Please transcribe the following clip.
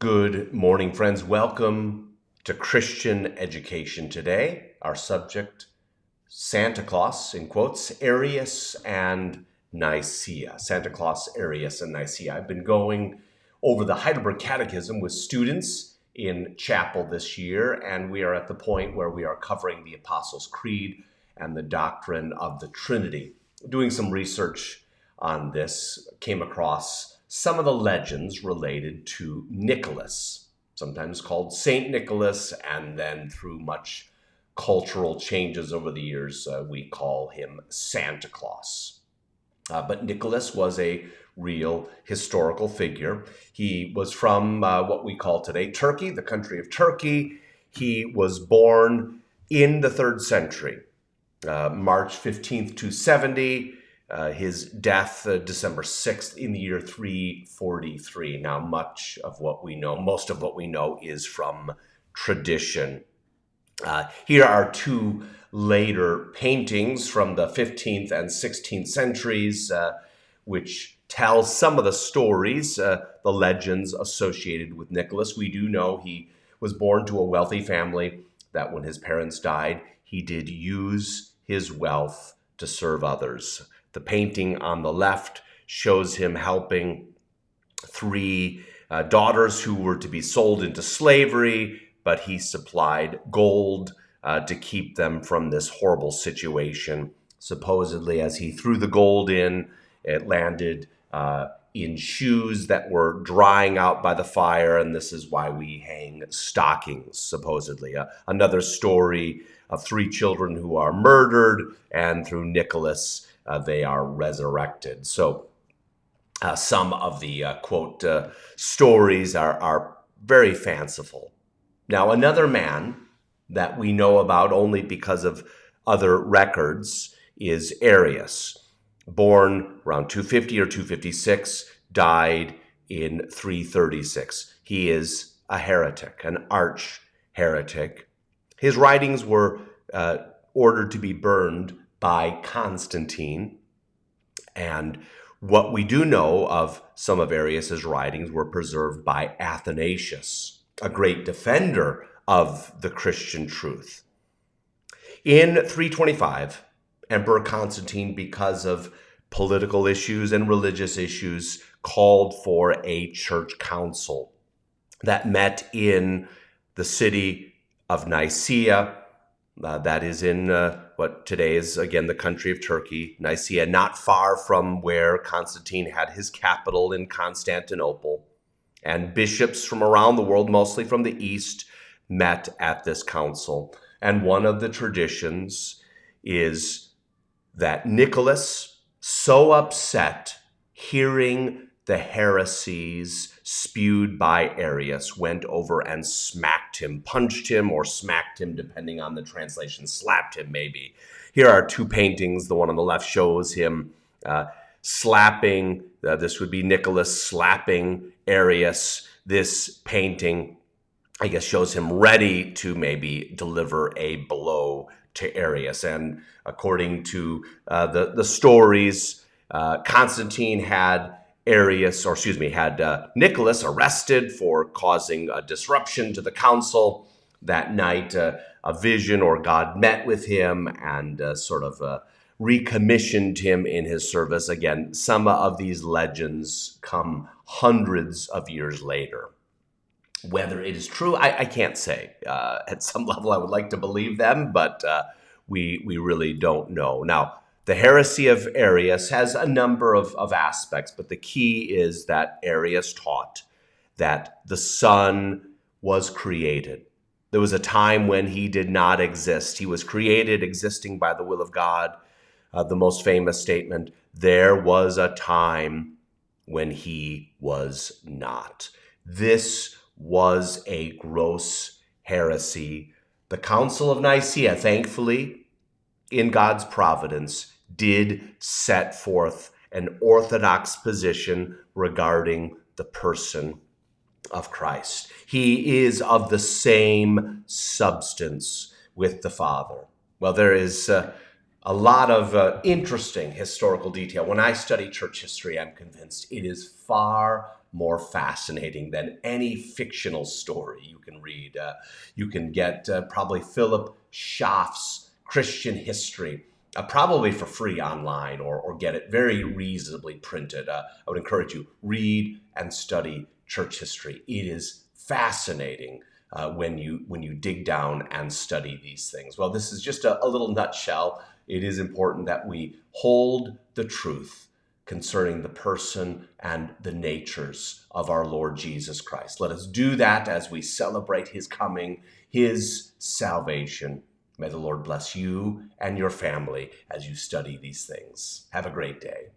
Good morning, friends. Welcome to Christian Education today. Our subject, Santa Claus, in quotes, Arius and Nicaea. Santa Claus, Arius, and Nicaea. I've been going over the Heidelberg Catechism with students in chapel this year, and we are at the point where we are covering the Apostles' Creed and the doctrine of the Trinity. Doing some research on this, came across some of the legends related to Nicholas, sometimes called Saint Nicholas, and then through much cultural changes over the years, we call him Santa Claus. But Nicholas was a real historical figure. He was from what we call today Turkey, the country of Turkey. He was born in the 3rd century, March 15th, 270. His death, December 6th, in the year 343. Now, most of what we know is from tradition. Here are two later paintings from the 15th and 16th centuries, which tell some of the stories, the legends associated with Nicholas. We do know he was born to a wealthy family, that when his parents died, he did use his wealth to serve others. The painting on the left shows him helping three daughters who were to be sold into slavery, but he supplied gold to keep them from this horrible situation. Supposedly, as he threw the gold in, it landed in shoes that were drying out by the fire, and this is why we hang stockings, supposedly. Another story of 3 children who are murdered, and through Nicholas, they are resurrected. So some of the, quote, stories are very fanciful. Now, another man that we know about only because of other records is Arius, born around 250 or 256, died in 336. He is a heretic, an arch heretic. His writings were ordered to be burned by Constantine, and what we do know of some of Arius's writings were preserved by Athanasius, a great defender of the Christian truth. In 325, Emperor Constantine, because of political issues and religious issues, called for a church council that met in the city of Nicaea. That is in what today is, again, the country of Turkey, Nicaea, not far from where Constantine had his capital in Constantinople. And bishops from around the world, mostly from the East, met at this council. And one of the traditions is that Nicholas, so upset hearing the heresies spewed by Arius, went over and smacked him, punched him, or smacked him, depending on the translation, slapped him maybe. Here are 2 paintings. The one on the left shows him slapping, this would be Nicholas slapping Arius. This painting, I guess, shows him ready to maybe deliver a blow to Arius. And according to the stories, Constantine had Nicholas arrested for causing a disruption to the council. That night, a vision or God met with him and recommissioned him in his service. Again, some of these legends come hundreds of years later. Whether it is true, I can't say. At some level, I would like to believe them, but we really don't know. Now, the heresy of Arius has a number of aspects, but the key is that Arius taught that the Son was created. There was a time when he did not exist. He was created, existing by the will of God. The most famous statement, there was a time when he was not. This was a gross heresy. The Council of Nicaea, thankfully, in God's providence, did set forth an orthodox position regarding the person of Christ. He is of the same substance with the Father. Well, there is a lot of interesting historical detail. When I study church history, I'm convinced it is far more fascinating than any fictional story you can read. You can get probably Philip Schaff's Christian History, probably for free online, or get it very reasonably printed. I would encourage you, read and study church history. It is fascinating when you dig down and study these things. Well, this is just a little nutshell. It is important that we hold the truth concerning the person and the natures of our Lord Jesus Christ. Let us do that as we celebrate his coming, his salvation. May the Lord bless you and your family as you study these things. Have a great day.